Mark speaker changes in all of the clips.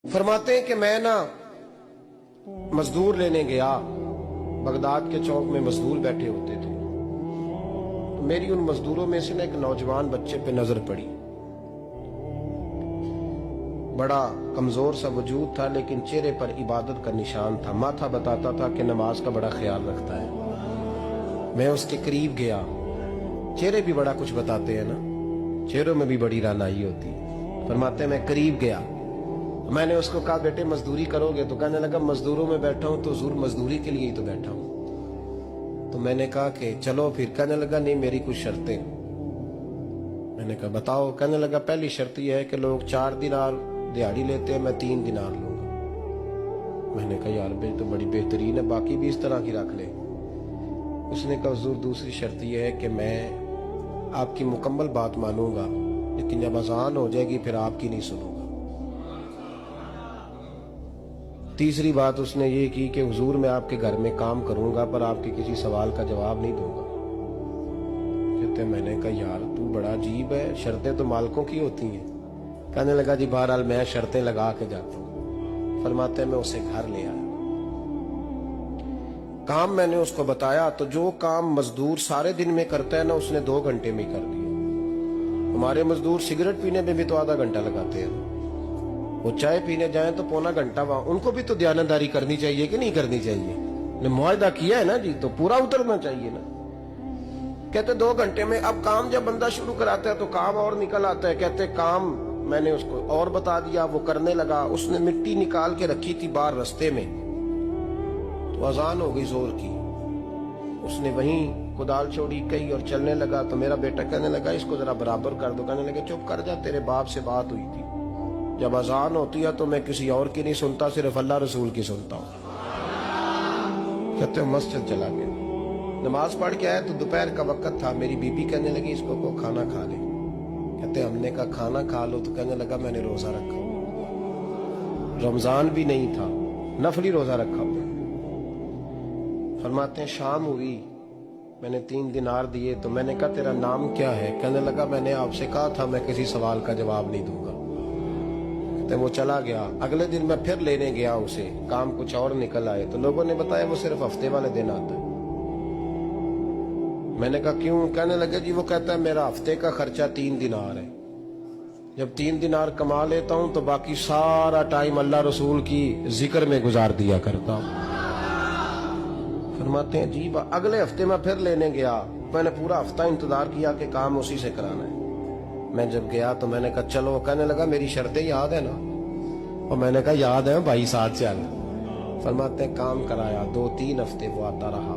Speaker 1: फरमाते हैं कि मैं ना मजदूर लेने गया, बगदाद के चौक में मजदूर बैठे होते थे। तो मेरी उन मजदूरों में से ना एक नौजवान बच्चे पे नजर पड़ी। बड़ा कमजोर सा वजूद था, लेकिन चेहरे पर इबादत का निशान था। माथा बताता था कि नमाज का बड़ा ख्याल रखता है। मैं उसके करीब गया। चेहरे भी बड़ा कुछ बताते हैं ना, चेहरों में भी बड़ी रानाई होती है। फरमाते मैं करीब गया, मैंने उसको कहा बेटे मजदूरी करोगे? तो कहने लगा मजदूरों में बैठा हूं तो हुजूर मजदूरी के लिए ही तो बैठा हूं। तो मैंने कहा कि चलो फिर। कहने लगा नहीं मेरी कुछ शर्तें। मैंने कहा बताओ। कहने लगा पहली शर्त यह है कि लोग 4 दिनार दिहाड़ी लेते हैं, मैं 3 दिनार लूंगा। मैंने कहा यार भाई तो बड़ी बेहतरीन है, बाकी भी इस तरह की रख ले। उसने कहा हुजूर दूसरी शर्त यह है कि मैं आपकी मुकम्मल बात मानूंगा, लेकिन जब अजान हो जाएगी फिर आपकी नहीं सुनूंगा। तीसरी बात उसने ये की कि हुजूर मैं आपके घर में काम करूंगा पर आपके किसी सवाल का जवाब नहीं दूंगा। कहते मैंने कहा यार तू बड़ा अजीब है, शर्तें तो मालिकों की होती हैं। कहने लगा जी बहरहाल मैं शर्तें लगा के जाता हूँ। फरमाते मैं उसे घर ले आया। काम मैंने उसको बताया तो जो काम मजदूर सारे दिन में करता है ना, उसने 2 घंटे में कर दिया। हमारे मजदूर सिगरेट पीने में भी तो आधा घंटा लगाते हैं, वो चाय पीने जाएं तो पौना घंटा वहां। उनको भी तो दयानतदारी करनी चाहिए कि नहीं करनी चाहिए? ने मुआहदा किया है ना जी, तो पूरा उतरना चाहिए ना। कहते 2 घंटे में। अब काम जब बंदा शुरू कराता है तो काम और निकल आता है। कहते काम मैंने उसको और बता दिया, वो करने लगा। उसने मिट्टी निकाल के रखी थी बाहर रास्ते में, तो अजान हो गई जोर की। उसने वहीं कुदाल छोड़ी कही और चलने लगा। तो मेरा बेटा कहने लगा इसको जरा बराबर कर दो। कहने लगे चुप कर जा, तेरे बाप से बात हुई थी, जब अजान होती है तो मैं किसी और की नहीं सुनता, सिर्फ अल्लाह रसूल की सुनता हूँ। कहते मस्जिद चला गया, नमाज पढ़ के आया तो दोपहर का वक्त था। मेरी बीबी कहने लगी इसको को खाना खा ले। कहते हमने कहा खाना खा लो। तो कहने लगा मैंने रोजा रखा, रमजान भी नहीं था, नफली रोजा रखा हुआ। फरमाते हैं शाम हुई, मैंने 3 दिनार दिए। तो मैंने कहा तेरा नाम क्या है? कहने लगा मैंने आपसे कहा था मैं किसी सवाल का जवाब नहीं दूंगा। तो वो चला गया। अगले दिन मैं फिर लेने गया उसे, काम कुछ और निकल आए। तो लोगों ने बताया वो सिर्फ हफ्ते वाले दिन आता है। मैंने कहा क्यों? कहने लगे जी वो कहता है मेरा हफ्ते का खर्चा 3 दिनार है, जब 3 दिनार कमा लेता हूं तो बाकी सारा टाइम अल्लाह रसूल की जिक्र में गुजार दिया करता हूं। फरमाते हैं जी अगले हफ्ते मैं फिर लेने गया। मैंने पूरा हफ्ता इंतजार किया कि काम उसी से कराना है। मैं जब गया तो मैंने कहा चलो। कहने लगा मेरी शर्तें याद है ना? और मैंने कहा याद है भाई, साथ चल। फरमाते हैं काम कराया। 2-3 हफ्ते वो आता रहा।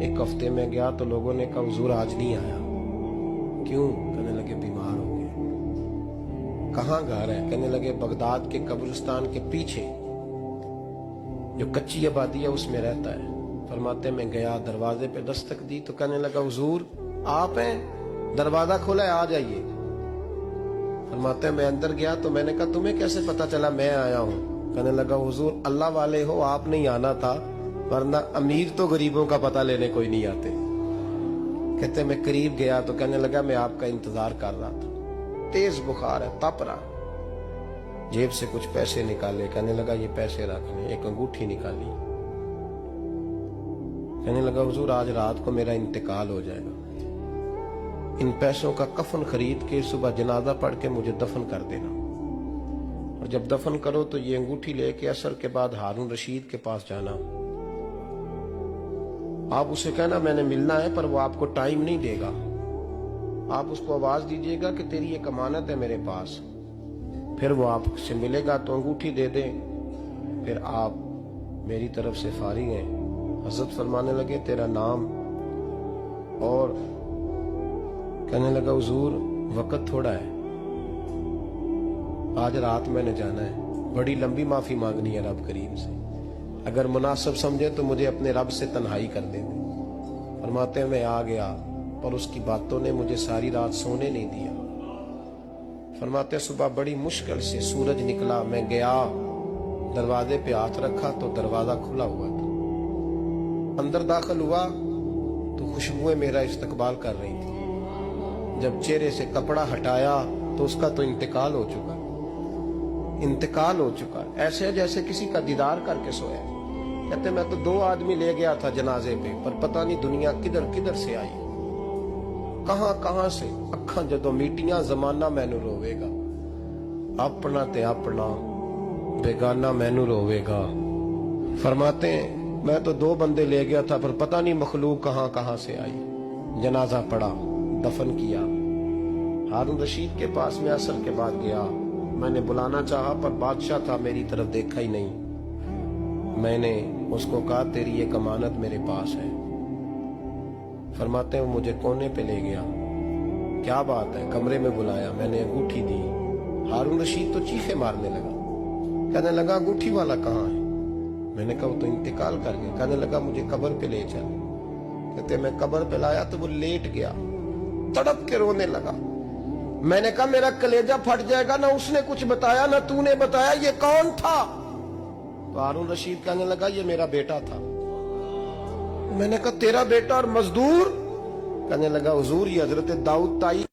Speaker 1: एक हफ्ते में गया तो लोगों ने कहा हुजूर आज नहीं आया। क्यों? कहने लगे बीमार हो गए। कहाँ घर है? कहने लगे बगदाद के कब्रिस्तान के पीछे जो कच्ची आबादी है उसमें रहता है। फरमाते मैं गया, दरवाजे पे दस्तक दी तो कहने लगा हुजूर आप हैं? दरवाजा खोला है, आ जाइए। फरमाते मैं अंदर गया तो मैंने कहा तुम्हें कैसे पता चला मैं आया हूँ? कहने लगा हुजूर अल्लाह वाले हो, आप नहीं आना था, वरना अमीर तो गरीबों का पता लेने कोई नहीं आते। कहते मैं करीब गया तो कहने लगा मैं आपका इंतजार कर रहा था, तेज बुखार है, तप रहा। जेब से कुछ पैसे निकाले। कहने लगा ये पैसे रख ले। एक अंगूठी निकाली। कहने लगा हुजूर आज रात को मेरा इंतकाल हो जाएगा, इन पैसों का कफन खरीद के सुबह जनाजा पढ़ के मुझे दफन कर देना, और जब दफन करो तो ये अंगूठी लेके असर के बाद हारून रशीद के पास जाना। आप उसे कहना मैंने मिलना है पर वो आपको टाइम नहीं देगा। आप उसको आवाज दीजिएगा कि तेरी एक अमानत है मेरे पास। फिर वो आपसे मिलेगा तो अंगूठी दे दे, फिर आप मेरी तरफ से फारिग हैं। हजरत फरमाने लगे तेरा नाम? और कहने लगा हुजूर वक्त थोड़ा है, आज रात मैंने जाना है, बड़ी लंबी माफी मांगनी है रब करीम से, अगर मुनासिब समझे तो मुझे अपने रब से तन्हाई कर दे। फरमाते मैं आ गया पर उसकी बातों ने मुझे सारी रात सोने नहीं दिया। फरमाते सुबह बड़ी मुश्किल से सूरज निकला, मैं गया दरवाजे पे हाथ रखा तो दरवाजा खुला हुआ था। अंदर दाखिल हुआ तो खुशबुएं मेरा इस्तकबाल कर रही थी। जब चेहरे से कपड़ा हटाया तो उसका तो इंतकाल हो चुका। इंतकाल हो चुका है, ऐसे जैसे किसी का दीदार करके सोया। कहते मैं तो 2 आदमी ले गया था जनाजे पे, पर पता नहीं दुनिया किधर किधर से आई, कहां कहां से। अखां जदों मीटियां जमाना मैनू रोवेगा, अपना ते अपना बेगाना मैनू रोवेगा। फरमाते हैं मैं तो 2 बंदे ले गया था, पर पता नहीं मखलूक कहां कहां से आई। जनाजा पड़ा, दफन किया। हारून रशीद के पास में असर के बाद गया, मैंने बुलाना चाहा पर बादशाह था, मेरी तरफ देखा ही नहीं। मैंने उसको कहा तेरी एक अमानत मेरे पास है। फरमाते हैं वो मुझे कोने पे ले गया, क्या बात है, कमरे में बुलाया, मैंने अंगूठी दी। हारून रशीद तो चीखे मारने लगा, कहने लगा अंगूठी वाला कहाँ है? मैंने कहा वो तो इंतकाल कर गया। कहने लगा मुझे कब्र पे ले चल। कहते मैं कब्र पे लाया तो वो लेट गया, तड़प के रोने लगा। मैंने कहा मेरा कलेजा फट जाएगा, ना उसने कुछ बताया ना तूने बताया, ये कौन था? तो हारून रशीद कहने लगा ये मेरा बेटा था। मैंने कहा तेरा बेटा और मजदूर? कहने लगा हुजूर ये हजरत दाऊद ताई